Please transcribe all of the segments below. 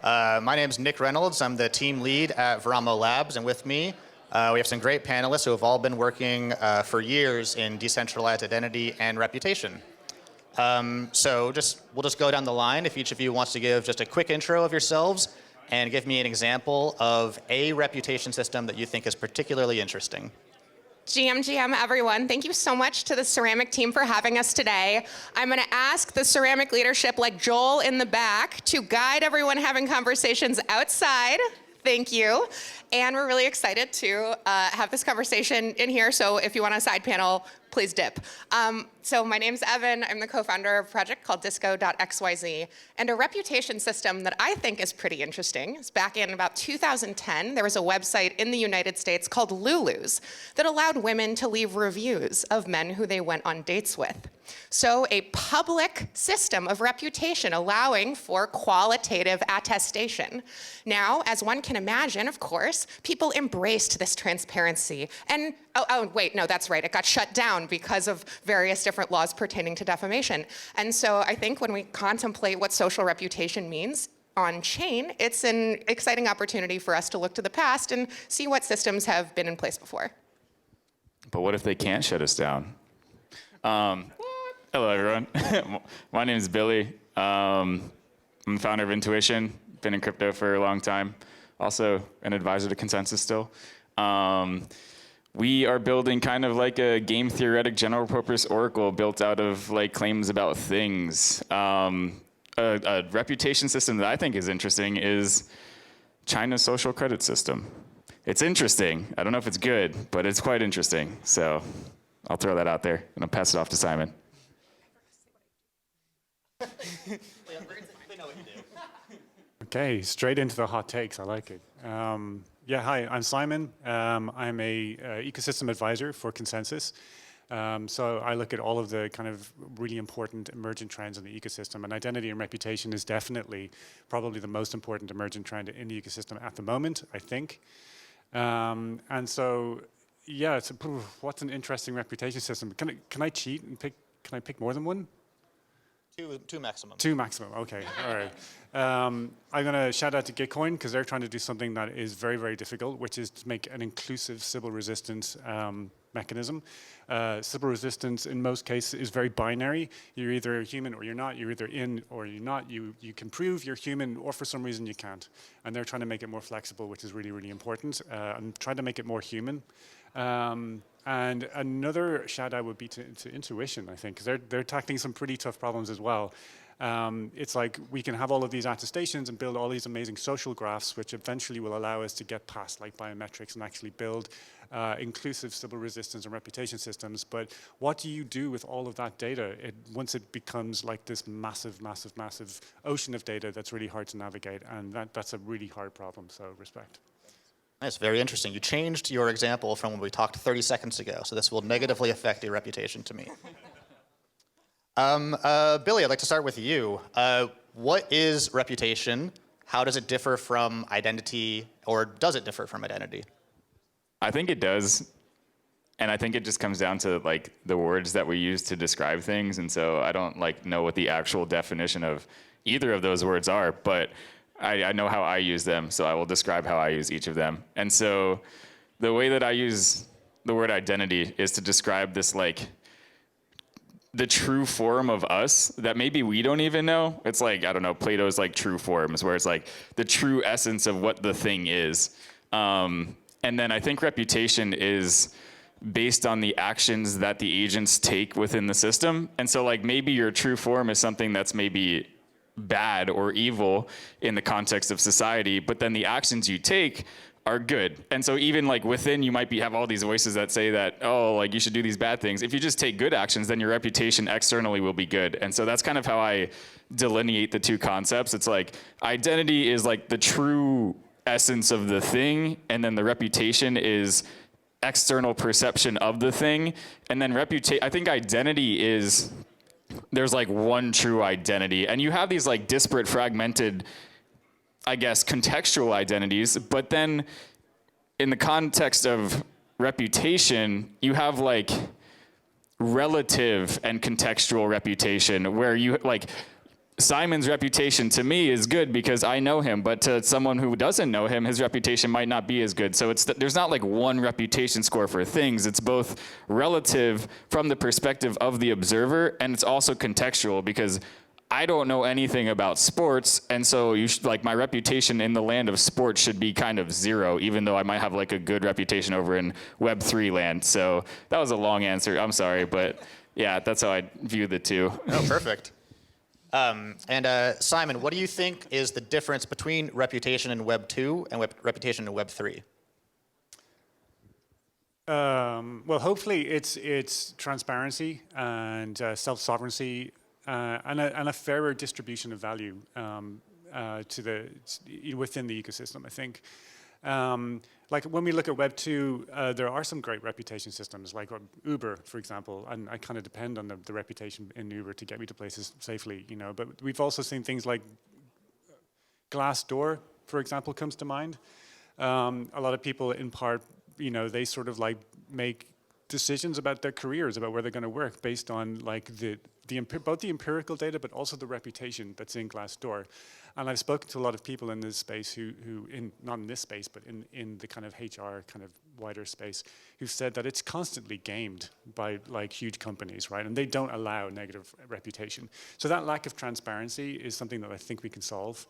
My name is Nick Reynolds. I'm the team lead at Veramo Labs, and with me, we have some great panelists who have all been working for years in decentralized identity and reputation. So we'll just go down the line. If each of you wants to give just a quick intro of yourselves and give me an example of a reputation system that you think is particularly interesting. GM, everyone, thank you so much to the Ceramic team for having us today. I'm going to ask the Ceramic leadership, like Joel in the back, to guide everyone having conversations outside. Thank you. And we're really excited to have this conversation in here, so if you want a side panel, please dip. So my name's Evan. I'm the co-founder of a project called disco.xyz. And a reputation system that I think is pretty interesting is back in about 2010, there was a website in the United States called Lulu's that allowed women to leave reviews of men who they went on dates with. So a public system of reputation allowing for qualitative attestation. Now, as one can imagine, of course, people embraced this transparency. And, oh, wait, no, that's right. It got shut down because of various different laws pertaining to defamation. And so I think when we contemplate what social reputation means on chain, it's an exciting opportunity for us to look to the past and see what systems have been in place before. But what if they can't shut us down? Hello, everyone. My name is Billy. I'm the founder of Intuition. Been in crypto for a long time. Also an advisor to Consensys still. We are building kind of like a game theoretic general purpose oracle built out of like claims about things. A reputation system that I think is interesting is China's social credit system. It's interesting. I don't know if it's good, but it's quite interesting. So I'll throw that out there and I'll pass it off to Simon. Okay, straight into the hot takes. I like it. Yeah, hi, I'm Simon. I'm a ecosystem advisor for Consensys. So I look at all of the kind of really important emergent trends in the ecosystem, and identity and reputation is definitely probably the most important emergent trend in the ecosystem at the moment, I think. And so, yeah, what's an interesting reputation system? Can I cheat and pick? Can I pick more than one? Two maximum. Two maximum, okay, all right. I'm gonna shout out to Gitcoin because they're trying to do something that is very, very difficult, which is to make an inclusive Sybil resistance mechanism. Sybil resistance in most cases is very binary. You're either human or you're not, you're either in or you're not. You can prove you're human or for some reason you can't. And they're trying to make it more flexible, which is really, really important. And trying to make it more human. And another shout out would be to Intuition, I think, because they're tackling some pretty tough problems as well. It's like we can have all of these attestations and build all these amazing social graphs, which eventually will allow us to get past like biometrics and actually build inclusive Sybil resistance and reputation systems. But what do you do with all of that data once it becomes like this massive, massive, massive ocean of data that's really hard to navigate? And that's a really hard problem, so respect. That's very interesting. You changed your example from when we talked 30 seconds ago, so this will negatively affect your reputation to me. Billy, I'd like to start with you. What is reputation? How does it differ from identity, or does it differ from identity? I think it does. And I think it just comes down to like the words that we use to describe things. And so I don't like know what the actual definition of either of those words are, but I know how I use them, so I will describe how I use each of them. And so the way that I use the word identity is to describe this like the true form of us that maybe we don't even know. It's like, I don't know, Plato's like true forms, where it's like the true essence of what the thing is. And then I think reputation is based on the actions that the agents take within the system. And so like maybe your true form is something that's maybe bad or evil in the context of society, but then the actions you take are good. And so even like within, you might have all these voices that say that, oh, like you should do these bad things. If you just take good actions, then your reputation externally will be good. And so that's kind of how I delineate the two concepts. It's like identity is like the true essence of the thing, and then the reputation is external perception of the thing. And then I think identity is, there's like one true identity, and you have these like disparate, fragmented, I guess, contextual identities, but then in the context of reputation, you have like relative and contextual reputation where you like Simon's reputation to me is good because I know him, but to someone who doesn't know him, his reputation might not be as good. So there's not like one reputation score for things. It's both relative from the perspective of the observer, and it's also contextual because I don't know anything about sports, and so like my reputation in the land of sports should be kind of zero, even though I might have like a good reputation over in Web3 land. So that was a long answer. I'm sorry, but yeah, that's how I view the two. Oh, perfect. Simon, what do you think is the difference between reputation in Web 2 and reputation in Web 3? Well, hopefully it's transparency and self-sovereignty and a fairer distribution of value within the ecosystem, I think. Like when we look at Web 2, there are some great reputation systems, like Uber, for example, and I kind of depend on the reputation in Uber to get me to places safely, you know. But we've also seen things like Glassdoor, for example, comes to mind. A lot of people, in part, you know, they sort of like make decisions about their careers, about where they're going to work, based on like both the empirical data, but also the reputation that's in Glassdoor. And I've spoken to a lot of people in this space not in this space, but in the kind of HR kind of wider space, who've said that it's constantly gamed by like huge companies, right? And they don't allow negative reputation. So that lack of transparency is something that I think we can solve.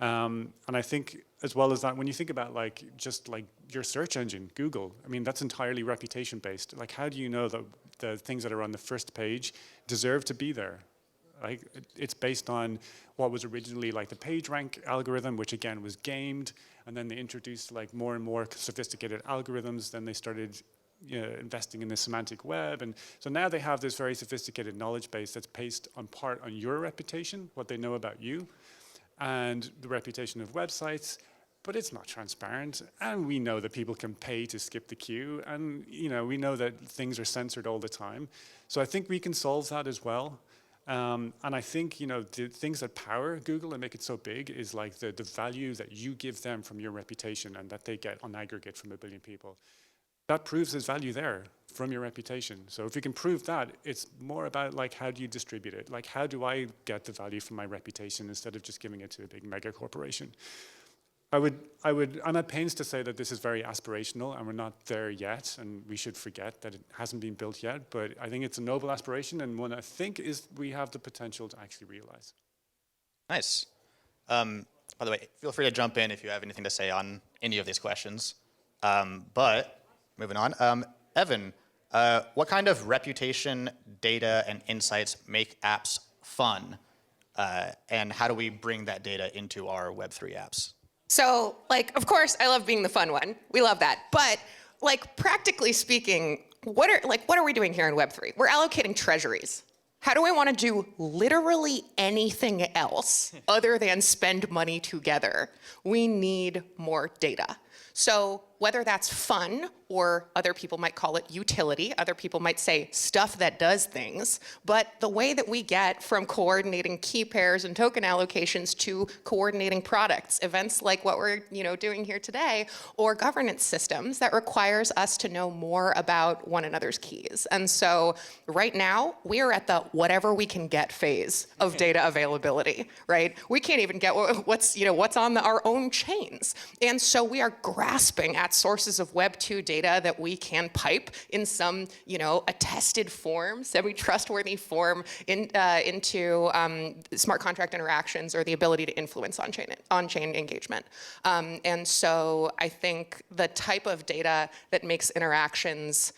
And I think, as well as that, when you think about like just like your search engine, Google, I mean, that's entirely reputation based. Like, how do you know that the things that are on the first page deserve to be there? Like, it's based on what was originally like the PageRank algorithm, which again was gamed, and then they introduced like more and more sophisticated algorithms. Then they started investing in the semantic web, and so now they have this very sophisticated knowledge base that's based on part on your reputation, what they know about you, and the reputation of websites. But it's not transparent, and we know that people can pay to skip the queue, and we know that things are censored all the time. So I think we can solve that as well. And I think, the things that power Google and make it so big is like the value that you give them from your reputation and that they get on aggregate from 1 billion people. That proves there's value there from your reputation. So if you can prove that, it's more about like, how do you distribute it? Like, how do I get the value from my reputation instead of just giving it to a big mega corporation? I'm at pains to say that this is very aspirational and we're not there yet, and we should forget that it hasn't been built yet, but I think it's a noble aspiration and one I think we have the potential to actually realize. Nice. By the way, feel free to jump in if you have anything to say on any of these questions. But moving on, Evan, what kind of reputation, data, and insights make apps fun? And how do we bring that data into our Web3 apps? So, of course, I love being the fun one. We love that. But, practically speaking, what are we doing here in Web3? We're allocating treasuries. How do I want to do literally anything else other than spend money together? We need more data. So whether that's fun, or other people might call it utility, other people might say stuff that does things, but the way that we get from coordinating key pairs and token allocations to coordinating products, events like what we're doing here today, or governance systems that requires us to know more about one another's keys. And so right now, we are at the whatever we can get phase of data availability, right? We can't even get what's on our own chains. And so we are grasping at sources of Web 2 data that we can pipe in some, attested form, semi-trustworthy form into smart contract interactions or the ability to influence on-chain engagement. And so I think the type of data that makes interactions,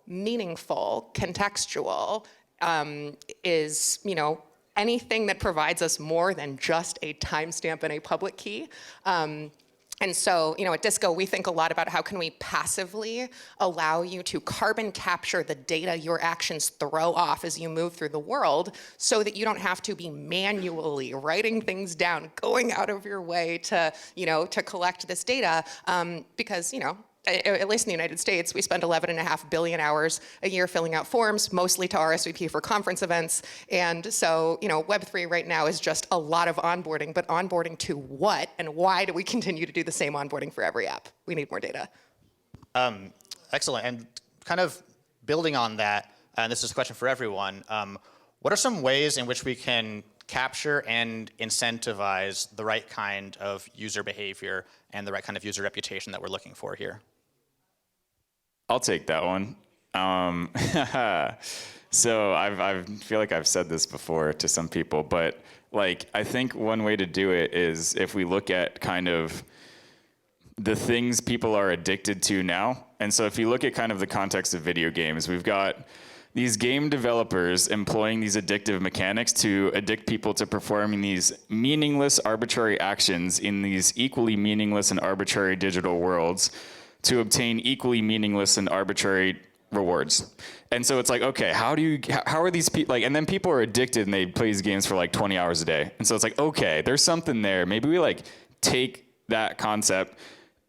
meaningful, contextual, is, anything that provides us more than just a timestamp and a public key. And so, at Disco, we think a lot about how can we passively allow you to carbon capture the data your actions throw off as you move through the world so that you don't have to be manually writing things down, going out of your way to, to collect this data because, at least in the United States, we spend 11.5 billion hours a year filling out forms, mostly to RSVP for conference events. And so, Web3 right now is just a lot of onboarding, but onboarding to what? And why do we continue to do the same onboarding for every app? We need more data. Excellent. And kind of building on that, and this is a question for everyone, what are some ways in which we can capture and incentivize the right kind of user behavior and the right kind of user reputation that we're looking for here? I'll take that one. So I feel like I've said this before to some people, but like I think one way to do it is if we look at kind of the things people are addicted to now. And so if you look at kind of the context of video games, we've got these game developers employing these addictive mechanics to addict people to performing these meaningless, arbitrary actions in these equally meaningless and arbitrary digital worlds to obtain equally meaningless and arbitrary rewards. And so it's like, okay, how are these people, like, and then people are addicted and they play these games for like 20 hours a day. And so it's like, okay, there's something there. Maybe we like take that concept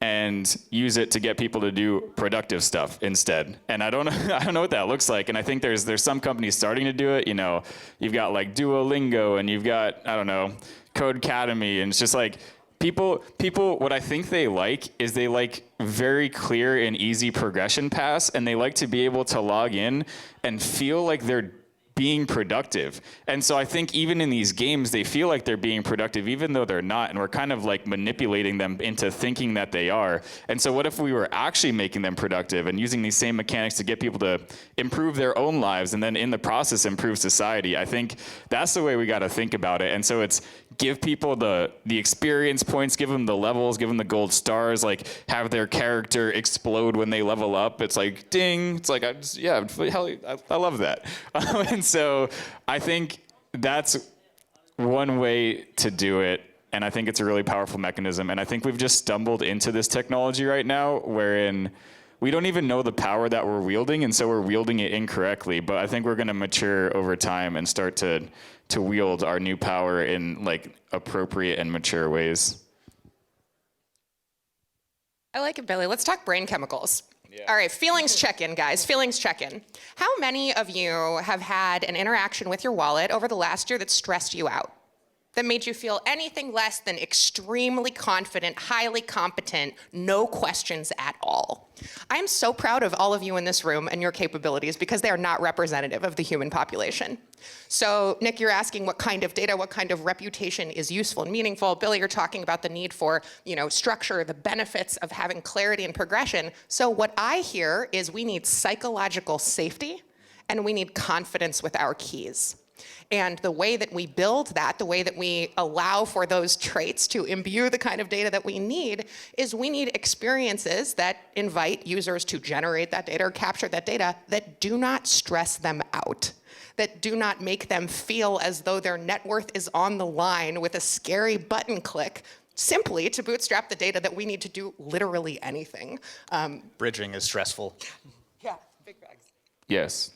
and use it to get people to do productive stuff instead. And I don't know what that looks like. And I think there's some companies starting to do it. You know, you've got like Duolingo and you've got, I don't know, Codecademy, and it's just like people, what I think they like is they like very clear and easy progression paths, and they like to be able to log in and feel like they're being productive. And so I think even in these games, they feel like they're being productive, even though they're not. And we're kind of like manipulating them into thinking that they are. And so what if we were actually making them productive and using these same mechanics to get people to improve their own lives and then in the process improve society? I think that's the way we got to think about it. And so it's give people the experience points, give them the levels, give them the gold stars, like have their character explode when they level up. It's like, ding. It's like, I love that. And so I think that's one way to do it. And I think it's a really powerful mechanism. And I think we've just stumbled into this technology right now wherein we don't even know the power that we're wielding. And so we're wielding it incorrectly. But I think we're going to mature over time and start to wield our new power in like appropriate and mature ways. I like it, Billy. Let's talk brain chemicals. Yeah. All right, feelings check-in, guys. Feelings check-in. How many of you have had an interaction with your wallet over the last year that stressed you out? That made you feel anything less than extremely confident, highly competent, no questions at all? I am so proud of all of you in this room and your capabilities because they are not representative of the human population. So, Nick, you're asking what kind of data, what kind of reputation is useful and meaningful. Billy, you're talking about the need for, structure, the benefits of having clarity and progression. So what I hear is we need psychological safety and we need confidence with our keys. And the way that we build that, the way that we allow for those traits to imbue the kind of data that we need, is we need experiences that invite users to generate that data or capture that data that do not stress them out, that do not make them feel as though their net worth is on the line with a scary button click simply to bootstrap the data that we need to do literally anything. Bridging is stressful. Yeah, big bags. Yes.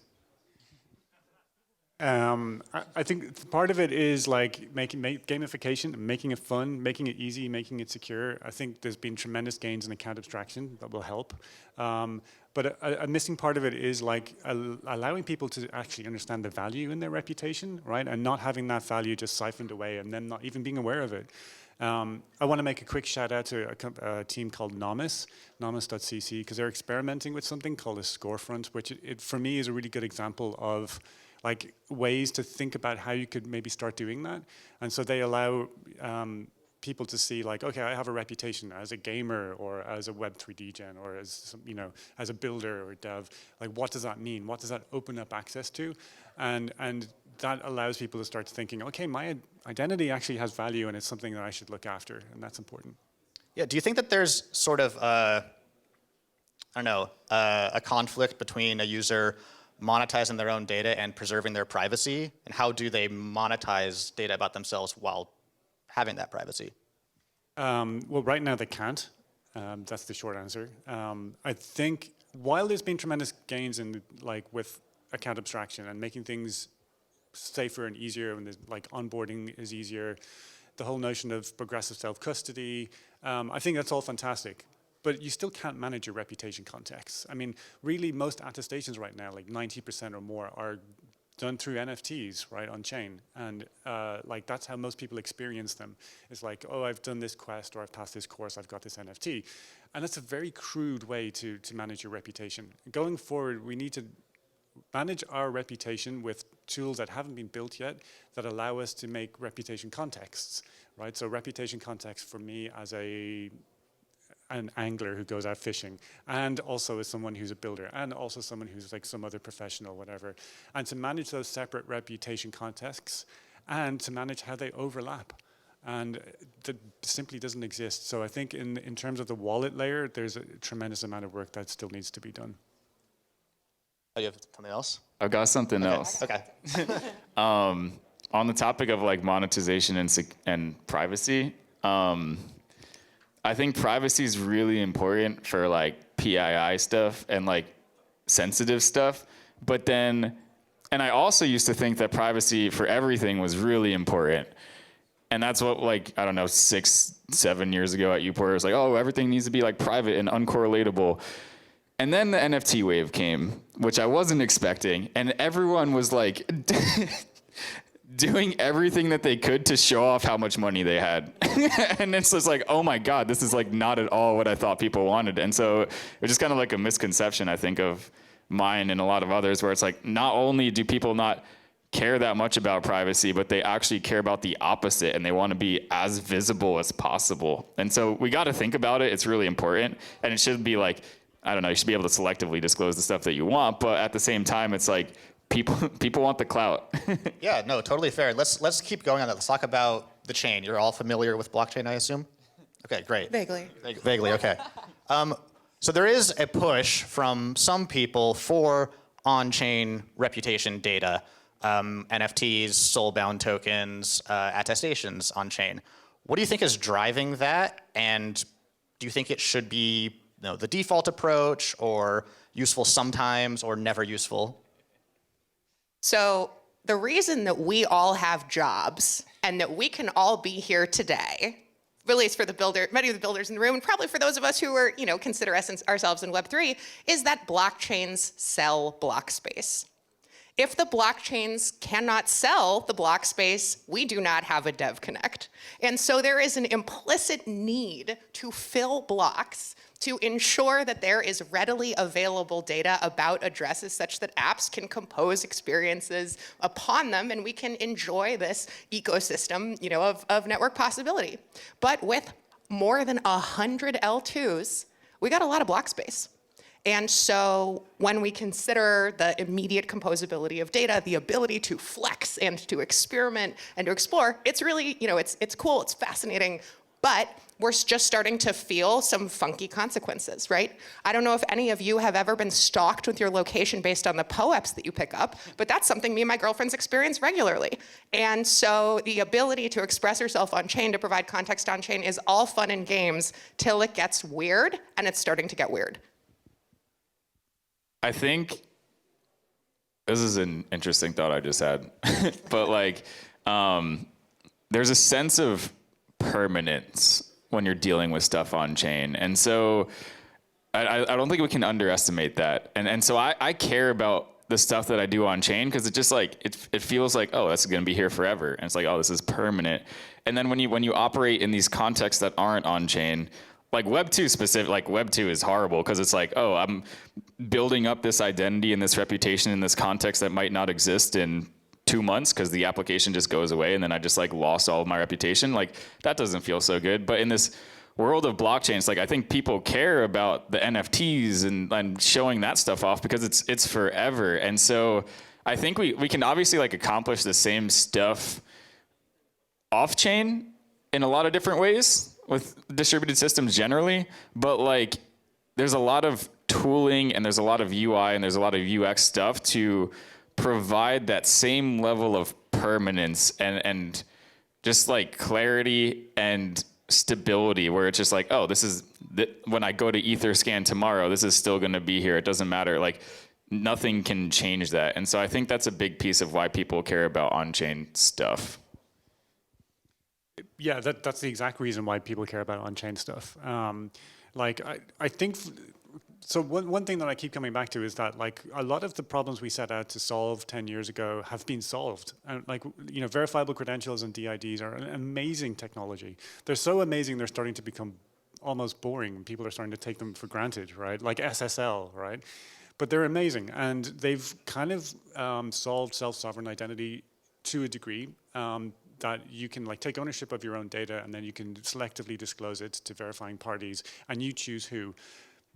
I think part of it is like gamification, making it fun, making it easy, making it secure. I think there's been tremendous gains in account abstraction that will help. But a missing part of it is like allowing people to actually understand the value in their reputation, right? And not having that value just siphoned away and then not even being aware of it. I want to make a quick shout out to a team called Nomis, nomis.cc, because they're experimenting with something called a scorefront, which for me is a really good example of like ways to think about how you could maybe start doing that. And so they allow people to see like, okay, I have a reputation as a gamer or as a Web 3D gen or as, as a builder or dev. Like, what does that mean? What does that open up access to? And that allows people to start thinking, okay, my identity actually has value and it's something that I should look after, and that's important. Yeah, do you think that there's sort of, a conflict between a user monetizing their own data and preserving their privacy? And how do they monetize data about themselves while having that privacy? Well, right now they can't. That's the short answer. I think while there's been tremendous gains in with account abstraction and making things safer and easier, and like onboarding is easier, the whole notion of progressive self-custody, I think that's all fantastic. But you still can't manage your reputation context. I mean, really, most attestations right now, like 90% or more, are done through NFTs, right, on chain. And that's how most people experience them. It's like, oh, I've done this quest, or I've passed this course, I've got this NFT. And that's a very crude way to manage your reputation. Going forward, we need to manage our reputation with tools that haven't been built yet that allow us to make reputation contexts, right? So reputation context for me as an angler who goes out fishing, and also as someone who's a builder, and also someone who's like some other professional, whatever. And to manage those separate reputation contexts and to manage how they overlap. And that simply doesn't exist. So I think in terms of the wallet layer, there's a tremendous amount of work that still needs to be done. Oh, you have something else? I've got something else. Okay. On the topic of like monetization and privacy, I think privacy is really important for like PII stuff and like sensitive stuff. But then, and I also used to think that privacy for everything was really important. And that's what, like, I don't know, 6-7 years ago at Uport, it was like, oh, everything needs to be like private and uncorrelatable. And then the NFT wave came, which I wasn't expecting. And everyone was like doing everything that they could to show off how much money they had. And it's just like, oh my God, this is like not at all what I thought people wanted. And so it was just kind of like a misconception, I think, of mine and a lot of others, where it's like, not only do people not care that much about privacy, but they actually care about the opposite, and they want to be as visible as possible. And so we got to think about it. It's really important. And it should be like, I don't know, you should be able to selectively disclose the stuff that you want, but at the same time, it's like, people want the clout. Yeah, no, totally fair. Let's keep going on that. Let's talk about the chain. You're all familiar with blockchain, I assume? Okay, great. Vaguely. Vaguely, okay. So there is a push from some people for on-chain reputation data, NFTs, soul-bound tokens, attestations on-chain. What do you think is driving that? And do you think it should be the default approach, or useful sometimes, or never useful? So the reason that we all have jobs and that we can all be here today, really is for many of the builders in the room, and probably for those of us who are, consider ourselves in Web3, is that blockchains sell block space. If the blockchains cannot sell the block space, we do not have a DevConnect. And so there is an implicit need to fill blocks to ensure that there is readily available data about addresses such that apps can compose experiences upon them, and we can enjoy this ecosystem, of network possibility. But with more than 100 L2s, we got a lot of block space. And so when we consider the immediate composability of data, the ability to flex and to experiment and to explore, it's really, it's cool, it's fascinating, but we're just starting to feel some funky consequences, right? I don't know if any of you have ever been stalked with your location based on the POEPs that you pick up, but that's something me and my girlfriends experience regularly. And so the ability to express yourself on chain, to provide context on chain, is all fun and games till it gets weird, and it's starting to get weird. I think this is an interesting thought I just had, but like, there's a sense of permanence when you're dealing with stuff on chain. And so I don't think we can underestimate that. And so I care about the stuff that I do on chain, because it just like, it feels like, oh, that's going to be here forever. And it's like, oh, this is permanent. And then when you operate in these contexts that aren't on chain, like Web 2 specific, like Web 2 is horrible, because it's like, oh, I'm building up this identity and this reputation in this context that might not exist in 2 months because the application just goes away, and then I just like lost all of my reputation. Like, that doesn't feel so good. But in this world of blockchains, like, I think people care about the NFTs and showing that stuff off because it's forever. And so I think we can obviously like accomplish the same stuff off chain in a lot of different ways with distributed systems generally, but like, there's a lot of tooling and there's a lot of UI and there's a lot of UX stuff to provide that same level of permanence and just like clarity and stability, where it's just like, oh, when I go to Etherscan tomorrow, this is still going to be here. It doesn't matter. Like, nothing can change that. And so I think that's a big piece of why people care about on-chain stuff. Yeah, that's the exact reason why people care about on-chain stuff. I think, so one thing that I keep coming back to is that like a lot of the problems we set out to solve 10 years ago have been solved. And like, verifiable credentials and DIDs are an amazing technology. They're so amazing, they're starting to become almost boring. People are starting to take them for granted, right? Like SSL, right? But they're amazing, and they've kind of solved self-sovereign identity to a degree, that you can like take ownership of your own data, and then you can selectively disclose it to verifying parties, and you choose who.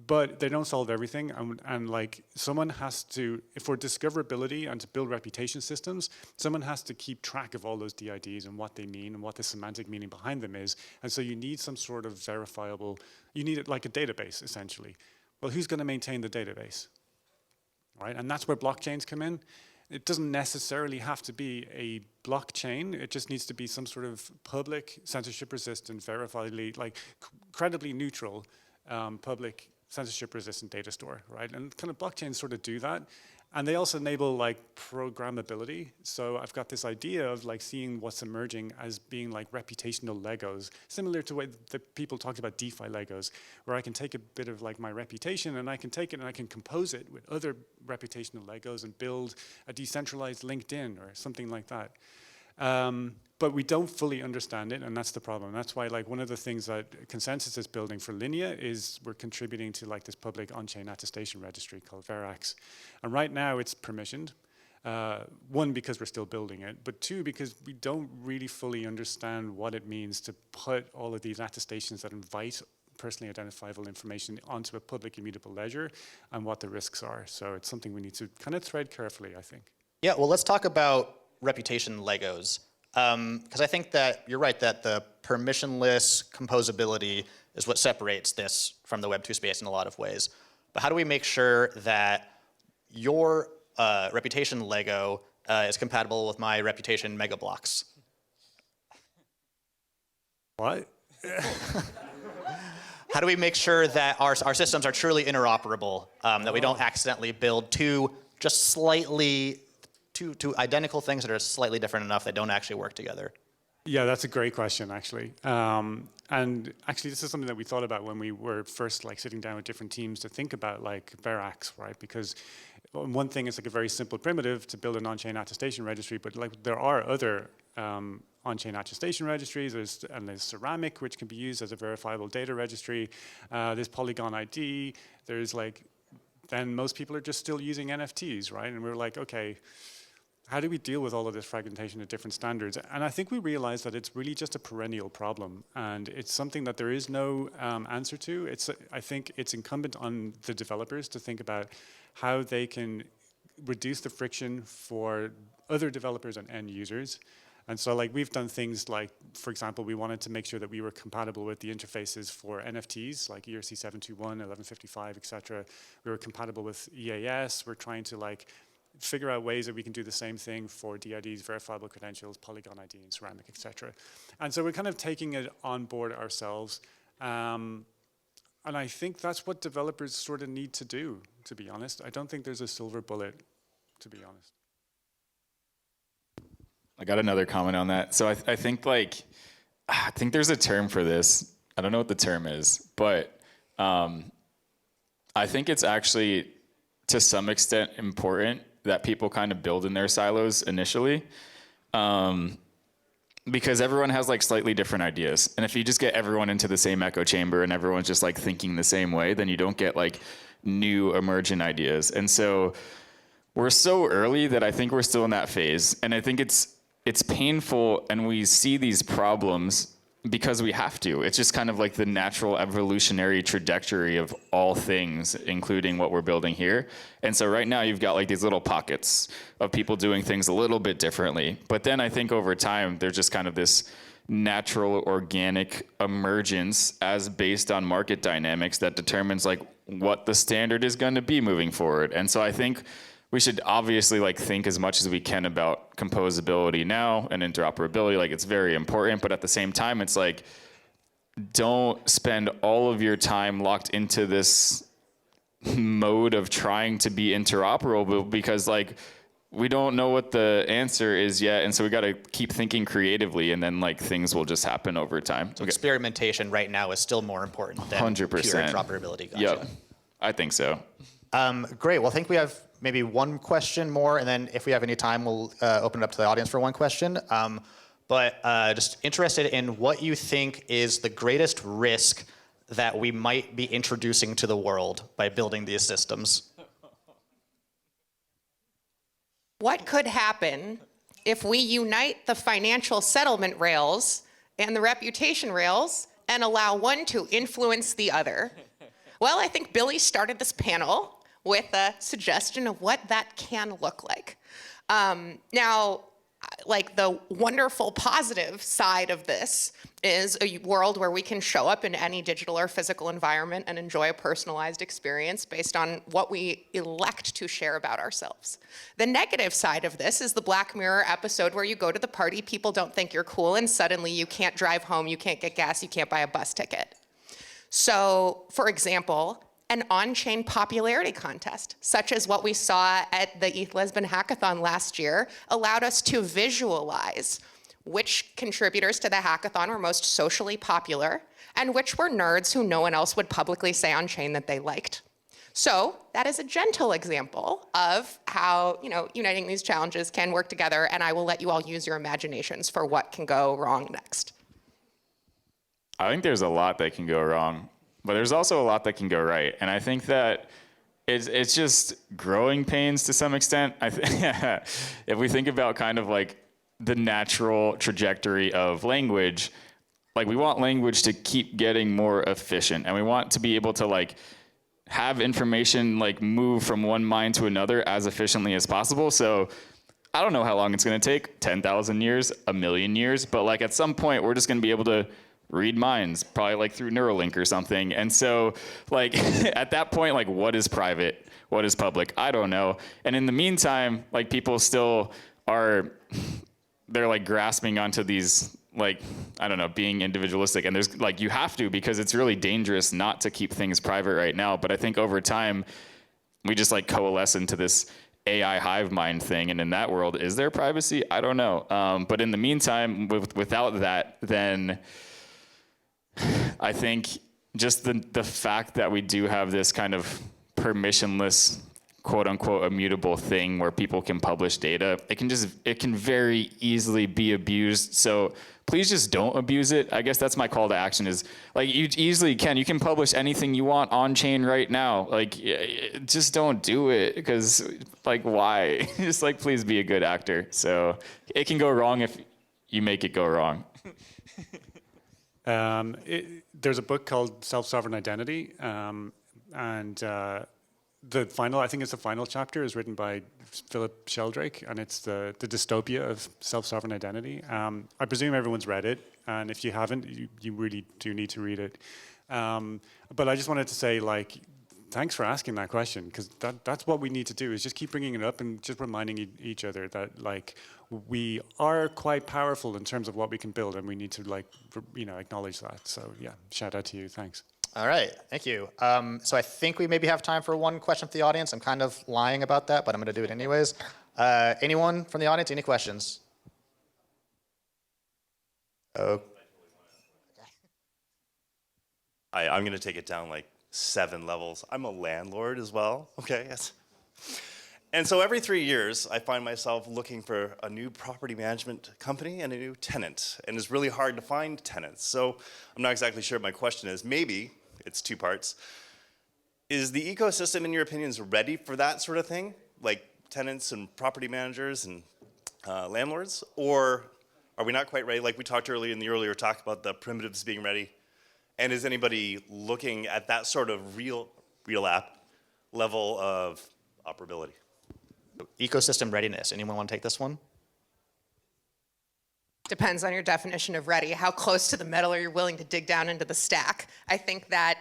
But they don't solve everything, and like someone has to, for discoverability and to build reputation systems, someone has to keep track of all those DIDs and what they mean and what the semantic meaning behind them is. And so you need some sort of verifiable, you need it like a database essentially. Well, who's going to maintain the database, right? And that's where blockchains come in. It doesn't necessarily have to be a blockchain. It just needs to be some sort of public, censorship-resistant, verifiably, like credibly neutral, public censorship-resistant data store, right? And kind of blockchains sort of do that. And they also enable like programmability. So I've got this idea of like seeing what's emerging as being like reputational Legos, similar to what the people talked about DeFi Legos, where I can take a bit of like my reputation and I can take it and I can compose it with other reputational Legos and build a decentralized LinkedIn or something like that. But we don't fully understand it, and that's the problem. That's why, like, one of the things that Consensys is building for Linea is we're contributing to like this public on-chain attestation registry called Verax. And right now it's permissioned. One, because we're still building it, but two, because we don't really fully understand what it means to put all of these attestations that invite personally identifiable information onto a public immutable ledger and what the risks are. So it's something we need to kind of thread carefully, I think. Yeah, well, let's talk about reputation Legos. Because I think that you're right that the permissionless composability is what separates this from the Web2 space in a lot of ways. But how do we make sure that your reputation Lego is compatible with my reputation Mega Blocks? What? How do we make sure that our systems are truly interoperable, that we don't accidentally build two identical things that are slightly different enough that don't actually work together? Yeah, that's a great question, actually. And actually, this is something that we thought about when we were first like sitting down with different teams to think about like Verax, right? Because one thing is like a very simple primitive to build an on-chain attestation registry, but like there are other on-chain attestation registries. There's Ceramic, which can be used as a verifiable data registry. There's Polygon ID. There's like, then most people are just still using NFTs, right? And we're like, okay, how do we deal with all of this fragmentation at different standards? And I think we realized that it's really just a perennial problem, and it's something that there is no answer to. I think it's incumbent on the developers to think about how they can reduce the friction for other developers and end users. And so like we've done things like, for example, we wanted to make sure that we were compatible with the interfaces for NFTs, like ERC 721, 1155, et cetera. We were compatible with EAS. We're trying to like figure out ways that we can do the same thing for DIDs, verifiable credentials, Polygon ID, and Ceramic, et cetera. And so we're kind of taking it on board ourselves. And I think that's what developers sort of need to do, to be honest. I don't think there's a silver bullet, to be honest. I got another comment on that. So I think I think there's a term for this. I don't know what the term is, but I think it's actually to some extent important that people kind of build in their silos initially, because everyone has like slightly different ideas. And if you just get everyone into the same echo chamber and everyone's just like thinking the same way, then you don't get like new emergent ideas. And so we're so early that I think we're still in that phase. And I think it's painful, and we see these problems because we have to. It's just kind of like the natural evolutionary trajectory of all things, including what we're building here. And so right now you've got like these little pockets of people doing things a little bit differently. But then I think over time, there's just kind of this natural organic emergence as based on market dynamics that determines like what the standard is going to be moving forward. And so I think we should obviously like think as much as we can about composability now and interoperability. Like it's very important, but at the same time, it's like, don't spend all of your time locked into this mode of trying to be interoperable, because like we don't know what the answer is yet. And so we got to keep thinking creatively, and then like things will just happen over time. So experimentation right now is still more important than 100%. pure interoperability. Gotcha. Yep, I think so. Great. Well, I think we have maybe one question more, and then if we have any time, we'll open it up to the audience for one question. But just interested in what you think is the greatest risk that we might be introducing to the world by building these systems. What could happen if we unite the financial settlement rails and the reputation rails and allow one to influence the other? Well, I think Billy started this panel with a suggestion of what that can look like. Now, like the wonderful positive side of this is a world where we can show up in any digital or physical environment and enjoy a personalized experience based on what we elect to share about ourselves. The negative side of this is the Black Mirror episode where you go to the party, people don't think you're cool, and suddenly you can't drive home, you can't get gas, you can't buy a bus ticket. So, for example, an on-chain popularity contest, such as what we saw at the ETH Lisbon Hackathon last year, allowed us to visualize which contributors to the hackathon were most socially popular and which were nerds who no one else would publicly say on-chain that they liked. So that is a gentle example of how, uniting these challenges can work together, and I will let you all use your imaginations for what can go wrong next. I think there's a lot that can go wrong, but there's also a lot that can go right. And I think that it's just growing pains to some extent. If we think about kind of like the natural trajectory of language, like we want language to keep getting more efficient, and we want to be able to like have information like move from one mind to another as efficiently as possible. So I don't know how long it's going to take, 10,000 years, a million years, but like at some point we're just going to be able to read minds, probably like through Neuralink or something. And so like at that point, like what is private? What is public? I don't know. And in the meantime, like people still they're like grasping onto these, like, I don't know, being individualistic. And there's like, you have to, because it's really dangerous not to keep things private right now. But I think over time, we just like coalesce into this AI hive mind thing. And in that world, is there privacy? I don't know. But in the meantime, without that, then I think just the fact that we do have this kind of permissionless, quote unquote, immutable thing where people can publish data, it can very easily be abused. So please just don't abuse it. I guess that's my call to action, is like you easily can. You can publish anything you want on chain right now. Like just don't do it, because like why? Just like please be a good actor. So it can go wrong if you make it go wrong. There's a book called Self-Sovereign Identity, and I think it's the final chapter is written by Philip Sheldrake, and it's the dystopia of self-sovereign identity. I presume everyone's read it, and if you haven't, you really do need to read it. But I just wanted to say, like, thanks for asking that question, because that's what we need to do, is just keep bringing it up and just reminding each other that, like, we are quite powerful in terms of what we can build, and we need to, like, acknowledge that. So yeah, shout out to you. Thanks. All right, thank you. So I think we maybe have time for one question from the audience. I'm kind of lying about that, but I'm going to do it anyways. Anyone from the audience, any questions? Oh. I'm going to take it down like 7 levels. I'm a landlord as well. Okay, yes. And so every 3 years, I find myself looking for a new property management company and a new tenant. And it's really hard to find tenants. So I'm not exactly sure what my question is. Maybe it's 2 parts. Is the ecosystem, in your opinions, ready for that sort of thing? Like tenants and property managers and landlords? Or are we not quite ready? Like we talked earlier in the earlier talk about the primitives being ready. And is anybody looking at that sort of real app level of operability? Ecosystem readiness. Anyone want to take this one? Depends on your definition of ready. How close to the metal are you willing to dig down into the stack? I think that,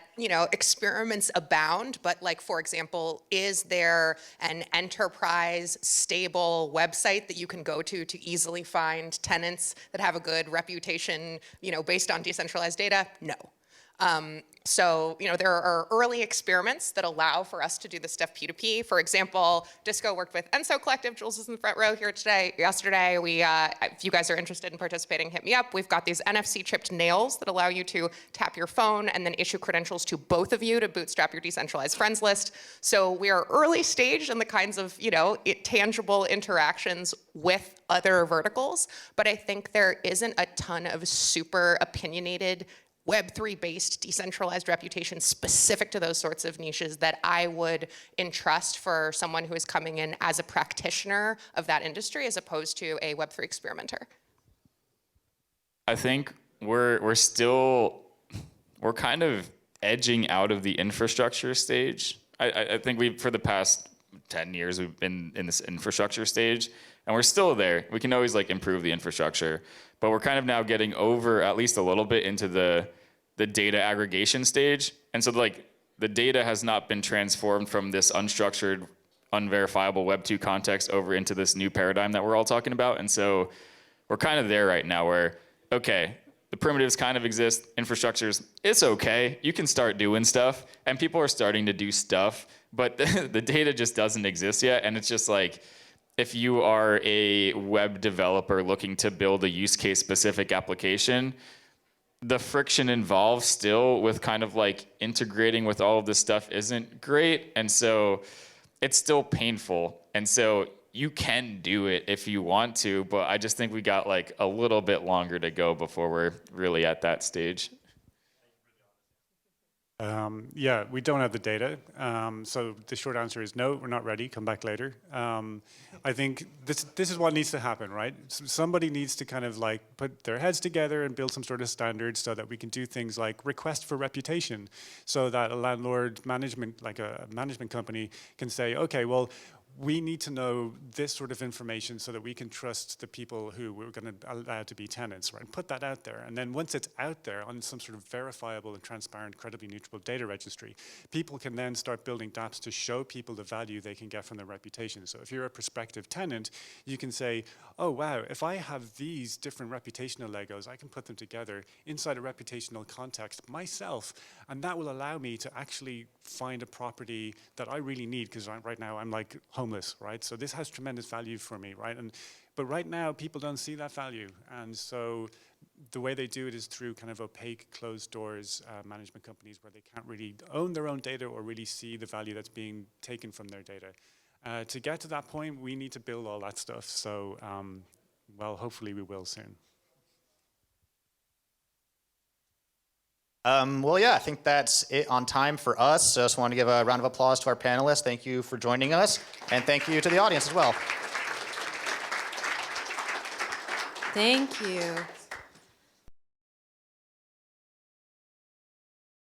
experiments abound, but like, for example, is there an enterprise stable website that you can go to easily find tenants that have a good reputation, based on decentralized data? No. So, there are early experiments that allow for us to do this stuff P2P. For example, Disco worked with Enso Collective. Jules is in the front row here today. Yesterday, if you guys are interested in participating, hit me up. We've got these NFC chipped nails that allow you to tap your phone and then issue credentials to both of you to bootstrap your decentralized friends list. So we are early stage in the kinds of, tangible interactions with other verticals. But I think there isn't a ton of super opinionated Web3-based decentralized reputation specific to those sorts of niches that I would entrust for someone who is coming in as a practitioner of that industry as opposed to a Web3 experimenter? I think we're kind of edging out of the infrastructure stage. I think for the past 10 years, we've been in this infrastructure stage, and we're still there. We can always like improve the infrastructure, but we're kind of now getting over at least a little bit into the data aggregation stage. And so like the data has not been transformed from this unstructured, unverifiable Web 2 context over into this new paradigm that we're all talking about. And so we're kind of there right now where, okay, the primitives kind of exist, infrastructures, it's okay. You can start doing stuff, and people are starting to do stuff, but the data just doesn't exist yet. And it's just like, if you are a web developer looking to build a use case specific application, the friction involved still with kind of like integrating with all of this stuff isn't great. And so it's still painful. And so you can do it if you want to, but I just think we got like a little bit longer to go before we're really at that stage. Yeah, we don't have the data. So the short answer is no, we're not ready. Come back later. I think this is what needs to happen, right? Somebody needs to kind of like put their heads together and build some sort of standards so that we can do things like request for reputation, so that a landlord management, like a management company, can say, okay, well, we need to know this sort of information so that we can trust the people who we're going to allow to be tenants, right? And put that out there. And then once it's out there on some sort of verifiable and transparent, credibly neutral data registry, people can then start building dApps to show people the value they can get from their reputation. So if you're a prospective tenant, you can say, oh, wow, if I have these different reputational Legos, I can put them together inside a reputational context myself. And that will allow me to actually find a property that I really need, because right now I'm like homeless, right? So this has tremendous value for me, right? But right now people don't see that value. And so the way they do it is through kind of opaque, closed doors management companies where they can't really own their own data or really see the value that's being taken from their data. To get to that point, we need to build all that stuff. So, well, hopefully we will soon. Well, yeah, I think that's it on time for us. So I just want to give a round of applause to our panelists. Thank you for joining us. And thank you to the audience as well. Thank you.